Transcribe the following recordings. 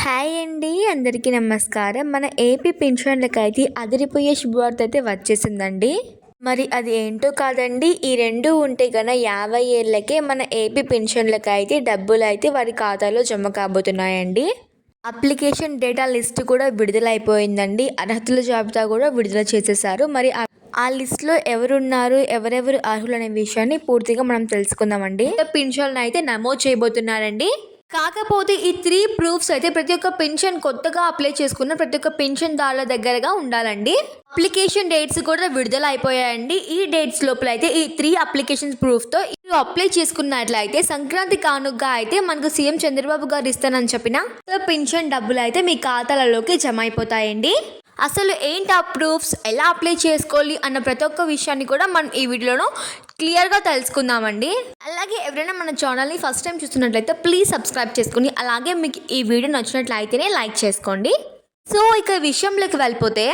Hi అండి, అందరికీ నమస్కారం. మన ఏపీ పెన్షన్లకైతే అదిరిపోయే శుభవార్త అయితే వచ్చేసిందండి. మరి అది ఏంటో కాదండి, ఈ రెండు ఉంటే కన్నా 50 ఏళ్ళకే మన ఏపీ పెన్షన్లకైతే డబ్బులు అయితే వారి ఖాతాలో జమ కాబోతున్నాయండి. అప్లికేషన్ డేటా లిస్ట్ కూడా విడుదలైపోయిందండి. అర్హతల జాబితా కూడా విడుదల చేసేసారు. మరి ఆ లిస్ట్లో ఎవరున్నారు, ఎవరెవరు అర్హులు అనే విషయాన్ని పూర్తిగా మనం తెలుసుకుందామండి. పెన్షన్లు అయితే నమోదు చేయబోతున్నారండి. కాకపోతే ఈ 3 ప్రూఫ్స్ అయితే ప్రతి ఒక్క పెన్షన్ కొత్తగా అప్లై చేసుకున్న ప్రతి ఒక్క పెన్షన్దారుల దగ్గరగా ఉండాలండి. అప్లికేషన్ డేట్స్ కూడా విడుదల అయిపోయాయండి. ఈ డేట్స్ లోపల అయితే ఈ 3 అప్లికేషన్ ప్రూఫ్తో మీరు అప్లై చేసుకున్నట్లయితే సంక్రాంతి కానుకగా అయితే మనకు సీఎం చంద్రబాబు గారు ఇస్తానని చెప్పిన పెన్షన్ డబ్బులు అయితే మీ ఖాతాలలోకి జమ అయిపోతాయండి. అసలు ఏంటి ఆ ప్రూఫ్స్, ఎలా అప్లై చేసుకోవాలి అన్న ప్రతి ఒక్క విషయాన్ని కూడా మనం ఈ వీడియోలో క్లియర్గా తెలుసుకుందామండి. అలాగే ఎవరైనా మన ఛానల్ని ఫస్ట్ టైం చూస్తున్నట్లయితే ప్లీజ్ సబ్స్క్రైబ్ చేసుకుని, అలాగే మీకు ఈ వీడియో నచ్చినట్లయితేనే లైక్ చేసుకోండి. సో ఇక విషయంలోకి వెళ్ళిపోతే,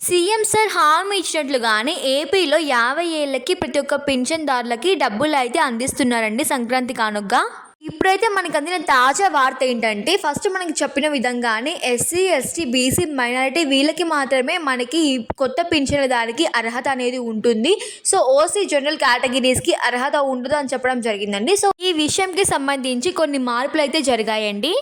సీఎం సార్ హామీ ఇచ్చినట్లుగానే ఏపీలో 50 ఏళ్ళకి ప్రతి ఒక్క పెన్షన్దారులకి డబ్బులు అయితే అందిస్తున్నారండి సంక్రాంతి కానుకగా. ఇప్పుడైతే మనకు అందిన తాజా వార్త ఏంటంటే, ఫస్ట్ మనకి చెప్పిన విధంగానే ఎస్సీ, ఎస్టీ, బీసీ, మైనారిటీ వీళ్ళకి మాత్రమే మనకి ఈ కొత్త పింఛన్దారికి అర్హత అనేది ఉంటుంది. సో ఓసీ జనరల్ కేటగిరీస్కి అర్హత ఉండదు అని చెప్పడం జరిగిందండి. సో ఈ విషయంకి సంబంధించి కొన్ని మార్పులు అయితే జరిగాయండి.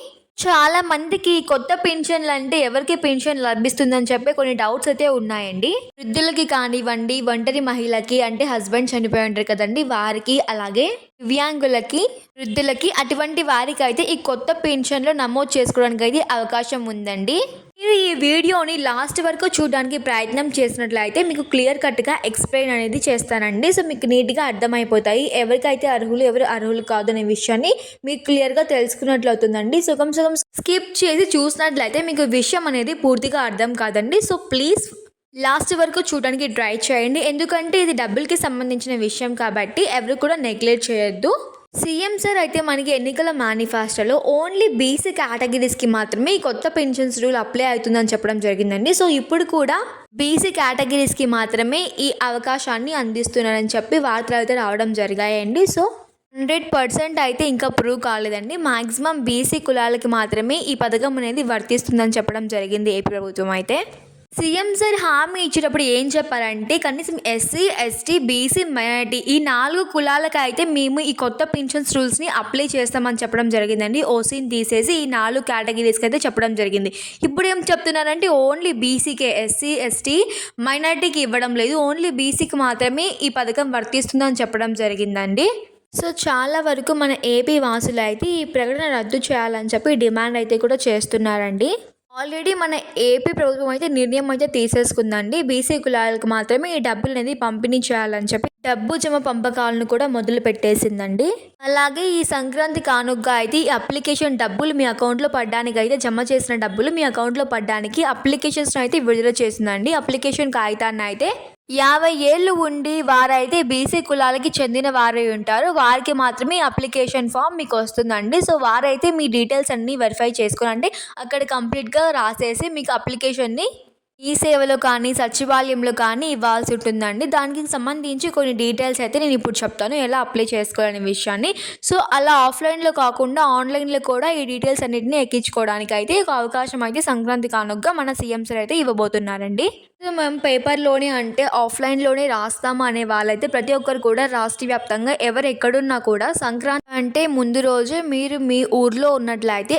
చాలా మందికి కొత్త పెన్షన్లు అంటే ఎవరికి పెన్షన్ లభిస్తుందని చెప్పి కొన్ని డౌట్స్ అయితే ఉన్నాయండి. వృద్ధులకి కానివ్వండి, ఒంటరి మహిళకి అంటే హస్బెండ్ చనిపోయి ఉంటారు కదండి వారికి, అలాగే దివ్యాంగులకి, వృద్ధులకి, అటువంటి వారికి అయితే ఈ కొత్త పెన్షన్లో నమోదు చేసుకోవడానికి అయితే అవకాశం ఉందండి. మీరు ఈ వీడియోని లాస్ట్ వరకు చూడడానికి ప్రయత్నం చేసినట్లయితే మీకు క్లియర్ కట్గా ఎక్స్ప్లెయిన్ అనేది చేస్తానండి. సో మీకు నీట్గా అర్థమైపోతాయి ఎవరికైతే అర్హులు, ఎవరు అర్హులు కాదు అనే విషయాన్ని మీకు క్లియర్గా తెలుసుకున్నట్లు అవుతుందండి. సగం స్కిప్ చేసి చూసినట్లయితే మీకు విషయం అనేది పూర్తిగా అర్థం కాదండి. సో ప్లీజ్ లాస్ట్ వరకు చూడడానికి ట్రై చేయండి, ఎందుకంటే ఇది డబ్బులకి సంబంధించిన విషయం కాబట్టి ఎవరు కూడా నెగ్లెక్ట్ చేయొద్దు. సీఎం సార్ అయితే మనకి ఎన్నికల మేనిఫెస్టోలో ఓన్లీ బీసీ కేటగిరీస్కి మాత్రమే ఈ కొత్త పెన్షన్స్ రూల్ అప్లై అవుతుందని చెప్పడం జరిగిందండి. సో ఇప్పుడు కూడా బీసీ కేటగిరీస్కి మాత్రమే ఈ అవకాశాన్ని అందిస్తున్నారని చెప్పి వార్తలు అయితే రావడం జరిగాయండి. సో 100% అయితే ఇంకా ప్రూవ్ కాలేదండి. మాక్సిమం బీసీ కులాలకి మాత్రమే ఈ పథకం అనేది వర్తిస్తుందని చెప్పడం జరిగింది ఏపీ ప్రభుత్వం అయితే. సీఎం సార్ హామీ ఇచ్చేటప్పుడు ఏం చెప్పారంటే, కనీసం ఎస్సీ, ఎస్టీ, బీసీ, మైనారిటీ ఈ 4 కులాలకు అయితే మేము ఈ కొత్త పెన్షన్స్ రూల్స్ని అప్లై చేస్తామని చెప్పడం జరిగిందండి. ఓసీని తీసేసి ఈ 4 కేటగిరీస్కి అయితే చెప్పడం జరిగింది. ఇప్పుడు ఏం చెప్తున్నారంటే ఓన్లీ బీసీకే, ఎస్సీ, ఎస్టీ, మైనారిటీకి ఇవ్వడం లేదు, ఓన్లీ బీసీకి మాత్రమే ఈ పథకం వర్తిస్తుందని చెప్పడం జరిగిందండి. సో చాలా వరకు మన ఏపీ వాసులు అయితే ఈ ప్రకటన రద్దు చేయాలని చెప్పి డిమాండ్ అయితే కూడా చేస్తున్నారండి. ఆల్రెడీ మన ఏపీ ప్రభుత్వం అయితే నిర్ణయం అయితే తీసేసుకుందండి. బీసీ కులాలకు మాత్రమే ఈ డబ్బులు అనేది పంపిణీ చేయాలని చెప్పి డబ్బు జమ పంపకాలను కూడా మొదలు పెట్టేసిందండి. అలాగే ఈ సంక్రాంతి కానుకగా అయితే ఈ అప్లికేషన్ డబ్బులు మీ అకౌంట్లో పడడానికి అయితే జమ చేసిన డబ్బులు మీ అకౌంట్లో పడడానికి అప్లికేషన్స్ అయితే విడుదల చేసిందండి. అప్లికేషన్ కాగితాన్ని అయితే 50 ఏళ్ళు ఉండి వారైతే బీసీ కులాలకి చెందిన వారే ఉంటారు, వారికి మాత్రమే అప్లికేషన్ ఫామ్ మీకు వస్తుందండి. సో వారైతే మీ డీటెయిల్స్ అన్నీ వెరిఫై చేసుకుని అంటే అక్కడ కంప్లీట్గా రాసేసి మీకు అప్లికేషన్ని ఈ సేవలో కానీ సచివాలయంలో కానీ ఇవ్వాల్సి ఉంటుందండి. దానికి సంబంధించి కొన్ని డీటెయిల్స్ అయితే నేను ఇప్పుడు చెప్తాను, ఎలా అప్లై చేసుకోవాలనే విషయాన్ని. సో అలా ఆఫ్లైన్లో కాకుండా ఆన్లైన్లో కూడా ఈ డీటెయిల్స్ అన్నింటినీ ఎక్కించుకోవడానికి అయితే ఒక అవకాశం అయితే సంక్రాంతి కానుకగా మన సీఎం సార్ అయితే ఇవ్వబోతున్నారండి. మేము పేపర్లోనే అంటే ఆఫ్లైన్లోనే రాస్తాము అనే వాళ్ళైతే ప్రతి ఒక్కరు కూడా రాష్ట్ర వ్యాప్తంగా ఎవరు ఎక్కడున్నా కూడా సంక్రాంతి అంటే ముందు రోజు మీరు మీ ఊర్లో ఉన్నట్లయితే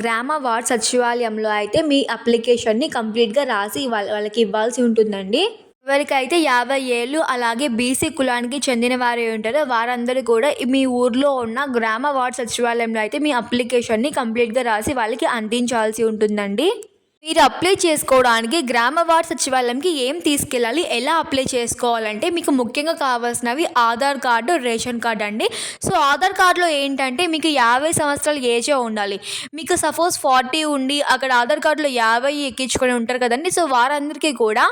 గ్రామ వార్డ్ సచివాలయంలో అయితే మీ అప్లికేషన్ని కంప్లీట్గా రాసి వాళ్ళకి ఇవ్వాల్సి ఉంటుందండి. ఎవరికైతే 50 ఏళ్ళు అలాగే బీసీ కులానికి చెందిన వారు ఉంటారో వారందరూ కూడా మీ ఊర్లో ఉన్న గ్రామ వార్డ్ సచివాలయంలో అయితే మీ అప్లికేషన్ని కంప్లీట్గా రాసి వాళ్ళకి అందించాల్సి ఉంటుందండి. మీరు అప్లై చేసుకోవడానికి గ్రామ వార్డ్ సచివాలయంకి ఏం తీసుకెళ్ళాలి, ఎలా అప్లై చేసుకోవాలంటే మీకు ముఖ్యంగా కావాల్సినవి ఆధార్ కార్డు, రేషన్ కార్డు అండి. సో ఆధార్ కార్డులో ఏంటంటే మీకు 50 సంవత్సరాలు ఏజే ఉండాలి. మీకు సపోజ్ 40 ఉండి అక్కడ ఆధార్ కార్డులో 50 ఎక్కించుకొని ఉంటారు కదండి. సో వారందరికీ కూడా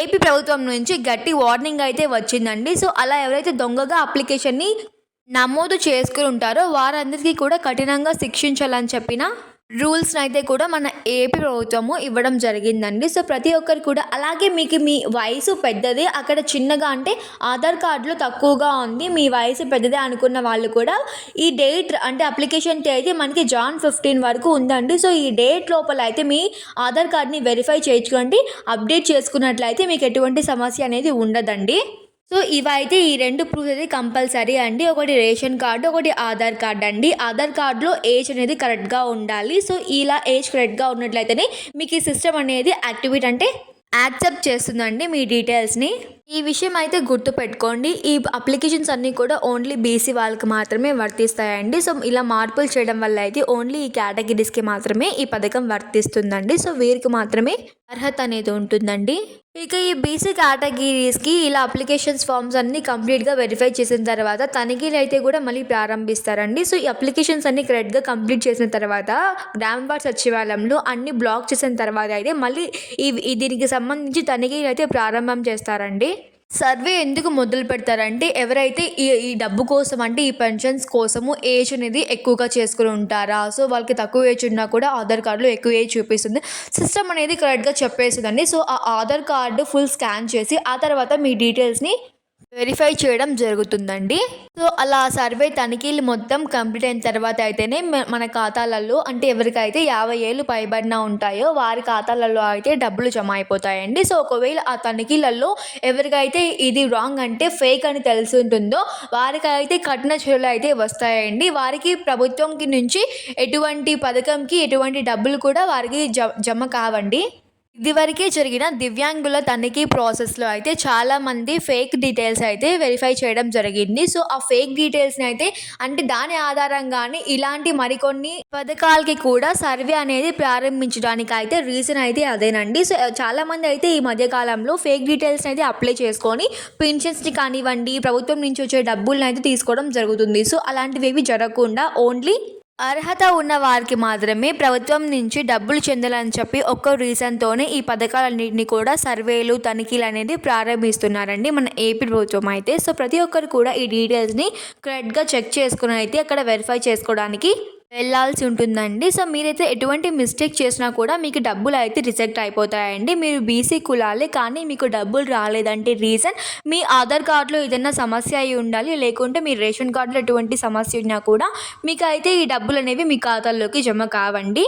ఏపీ ప్రభుత్వం నుంచి గట్టి వార్నింగ్ అయితే వచ్చిందండి. సో అలా ఎవరైతే దొంగగా అప్లికేషన్ని నమోదు చేసుకుని ఉంటారో వారందరికీ కూడా కఠినంగా శిక్షించాలని చెప్పిన రూల్స్‌ని అయితే కూడా మన ఏపీ ప్రభుత్వము ఇవ్వడం జరిగిందండి. సో, ప్రతి ఒక్కరు కూడా అలాగే మీకు మీ వయసు పెద్దదే, అక్కడ చిన్నగా అంటే ఆధార్ కార్డ్‌లో తక్కువగా ఉంది, మీ వయసు పెద్దదే అనుకున్న వాళ్ళు కూడా ఈ డేట్ అంటే అప్లికేషన్ తేదీ మనకి జాన్ 15 వరకు ఉందండి. సో, ఈ డేట్ లోపల అయితే మీ ఆధార్ కార్డ్‌ని వెరిఫై చేయించుకోండి. అప్డేట్ చేసుకున్నట్లయితే మీకు ఎటువంటి సమస్య అనేది ఉండదండి. సో, ఇవైతే ఈ 2 ప్రూఫ్స్ అయితే కంపల్సరీ అండి. ఒకటి రేషన్ కార్డు, ఒకటి ఆధార్ కార్డ్ అండి. ఆధార్ కార్డ్‌లో ఏజ్ అనేది కరెక్ట్‌గా ఉండాలి. సో, ఇలా ఏజ్ కరెక్ట్‌గా ఉన్నట్లయితేనే మీకు ఈ సిస్టమ్ అనేది యాక్టివేట్ అంటే యాక్సెప్ట్ చేస్తుందండి మీ డీటెయిల్స్‌ని. ఈ విషయం అయితే గుర్తుపెట్టుకోండి. ఈ అప్లికేషన్స్ అన్నీ కూడా ఓన్లీ బీసీ వాళ్ళకి మాత్రమే వర్తిస్తాయండి. సో, ఇలా మార్పులు చేయడం వల్ల అయితే ఓన్లీ ఈ కేటగిరీస్‌కి మాత్రమే ఈ పథకం వర్తిస్తుందండి. సో, వీరికి మాత్రమే అర్హత అనేది ఉంటుందండి. ఇక ఈ బీసీ కేటగిరీస్‌కి ఇలా అప్లికేషన్స్ ఫామ్స్ అన్నీ కంప్లీట్‌గా వెరిఫై చేసిన తర్వాత తనిఖీలు అయితే కూడా మళ్ళీ ప్రారంభిస్తారండి. సో, ఈ అప్లికేషన్స్ అన్నీ కరెక్ట్‌గా కంప్లీట్ చేసిన తర్వాత గ్రామ సచివాలయంలో అన్నీ బ్లాక్ చేసిన తర్వాత అయితే మళ్ళీ దీనికి సంబంధించి తనిఖీలు అయితే ప్రారంభం చేస్తారండి. సర్వే ఎందుకు మొదలు పెడతారంటే ఎవరైతే ఈ డబ్బు కోసం అంటే ఈ పెన్షన్స్ కోసము ఏజ్ అనేది ఎక్కువగా చేసుకుని ఉంటారా, సో వాళ్ళకి తక్కువ ఏజ్ ఉన్నా కూడా ఆధార్ కార్డులో ఎక్కువ ఏజ్ చూపిస్తుంది, సిస్టమ్ అనేది కరెక్ట్గా చెప్పేస్తుందండి. సో ఆ ఆధార్ కార్డు ఫుల్ స్కాన్ చేసి ఆ తర్వాత మీ డీటెయిల్స్ని వెరిఫై చేయడం జరుగుతుందండి. సో అలా సర్వే తనిఖీలు మొత్తం కంప్లీట్ అయిన తర్వాత అయితేనే మన ఖాతాలలో అంటే ఎవరికైతే 50 ఏళ్ళు పైబడిన ఉంటాయో వారి ఖాతాలలో అయితే డబ్బులు జమ అయిపోతాయండి. సో ఒకవేళ ఆ తనిఖీలలో ఎవరికైతే ఇది రాంగ్ అంటే ఫేక్ అని తెలిసి ఉంటుందో వారికైతే కఠిన చర్యలు అయితే వస్తాయండి. వారికి ప్రభుత్వంకి నుంచి ఎటువంటి పథకంకి ఎటువంటి డబ్బులు కూడా వారికి జమ కావండి. ఇదివరకే జరిగిన దివ్యాంగుల తనిఖీ ప్రాసెస్లో అయితే చాలామంది ఫేక్ డీటెయిల్స్ అయితే వెరిఫై చేయడం జరిగింది. సో ఆ ఫేక్ డీటెయిల్స్ని అయితే అంటే దాని ఆధారంగానే ఇలాంటి మరికొన్ని పథకాలకి కూడా సర్వే అనేది ప్రారంభించడానికి అయితే రీజన్ అయితే అదేనండి. సో చాలామంది అయితే ఈ మధ్యకాలంలో ఫేక్ డీటెయిల్స్ని అయితే అప్లై చేసుకొని పెన్షన్స్ని కానివ్వండి ప్రభుత్వం నుంచి వచ్చే డబ్బులను అయితే తీసుకోవడం జరుగుతుంది. సో అలాంటివి ఏవి జరగకుండా ఓన్లీ అర్హత ఉన్న వారికి మాత్రమే ప్రభుత్వం నుంచి డబ్బులు చెందాలని చెప్పి ఒక్క రీజన్తోనే ఈ పథకాలన్నింటినీ కూడా సర్వేలు తనిఖీలు అనేది ప్రారంభిస్తున్నారండి మన ఏపీ ప్రభుత్వం అయితే. సో ప్రతి ఒక్కరు కూడా ఈ డీటెయిల్స్ని కరెక్ట్గా చెక్ చేసుకుని అయితే అక్కడ వెరిఫై చేసుకోవడానికి వెళ్ళాల్సి ఉంటుందండి. సో మీరైతే ఎటువంటి మిస్టేక్ చేసినా కూడా మీకు డబ్బులు అయితే రిజెక్ట్ అయిపోతాయండి. మీరు బీసీ కులాలే కానీ మీకు డబ్బులు రాలేదంటే రీజన్ మీ ఆధార్ కార్డులో ఏదైనా సమస్య అయి ఉండాలి, లేకుంటే మీ రేషన్ కార్డులో ఎటువంటి సమస్య ఉన్నా కూడా మీకు అయితే ఈ డబ్బులు అనేవి మీ ఖాతాల్లోకి జమ కావండి.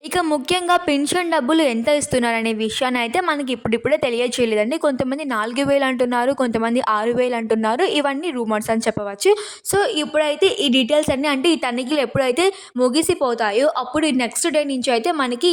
ఇక ముఖ్యంగా పెన్షన్ డబ్బులు ఎంత ఇస్తున్నారనే విషయాన్ని అయితే మనకి ఇప్పుడిప్పుడే తెలియచేయలేదండి. కొంతమంది 4,000 అంటున్నారు, కొంతమంది 6,000 అంటున్నారు. ఇవన్నీ రూమర్స్ అని చెప్పవచ్చు. సో ఇప్పుడైతే ఈ డీటెయిల్స్ అన్నీ అంటే ఈ తనిఖీలు ఎప్పుడైతే ముగిసిపోతాయో అప్పుడు నెక్స్ట్ డే నుంచి అయితే మనకి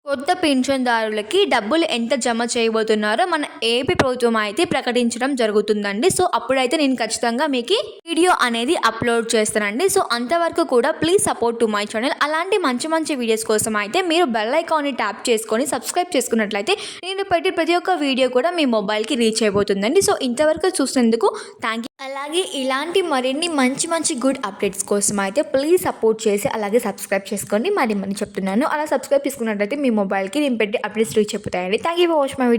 కొత్త పెన్షన్దారులకి డబ్బులు ఎంత జమ చేయబోతున్నారో మన ఏపీ ప్రభుత్వం అయితే ప్రకటించడం జరుగుతుందండి. సో అప్పుడైతే నేను ఖచ్చితంగా మీకు వీడియో అనేది అప్లోడ్ చేస్తానండి. సో అంతవరకు కూడా please support to my channel. అలాంటి మంచి మంచి వీడియోస్ కోసం అయితే మీరు బెల్ ఐకాన్ని ట్యాప్ చేసుకొని సబ్స్క్రైబ్ చేసుకున్నట్లయితే నేను పెట్టే ప్రతి ఒక్క వీడియో కూడా మీ మొబైల్కి రీచ్ అయిపోతుందండి. సో ఇంతవరకు చూసినందుకు థ్యాంక్ యూ. అలాగే ఇలాంటి మరిన్ని మంచి మంచి గుడ్ అప్డేట్స్ కోసం అయితే ప్లీజ్ సపోర్ట్ చేసి అలాగే సబ్స్క్రైబ్ చేసుకోండి. మరి చెప్తున్నాను, అలా సబ్స్క్రైబ్ చేసుకున్నట్లయితే మీ మొబైల్కి నేను పెట్టే అప్డేట్స్ రీచ్ అయిపోతాయండి. Thank you for watching my video.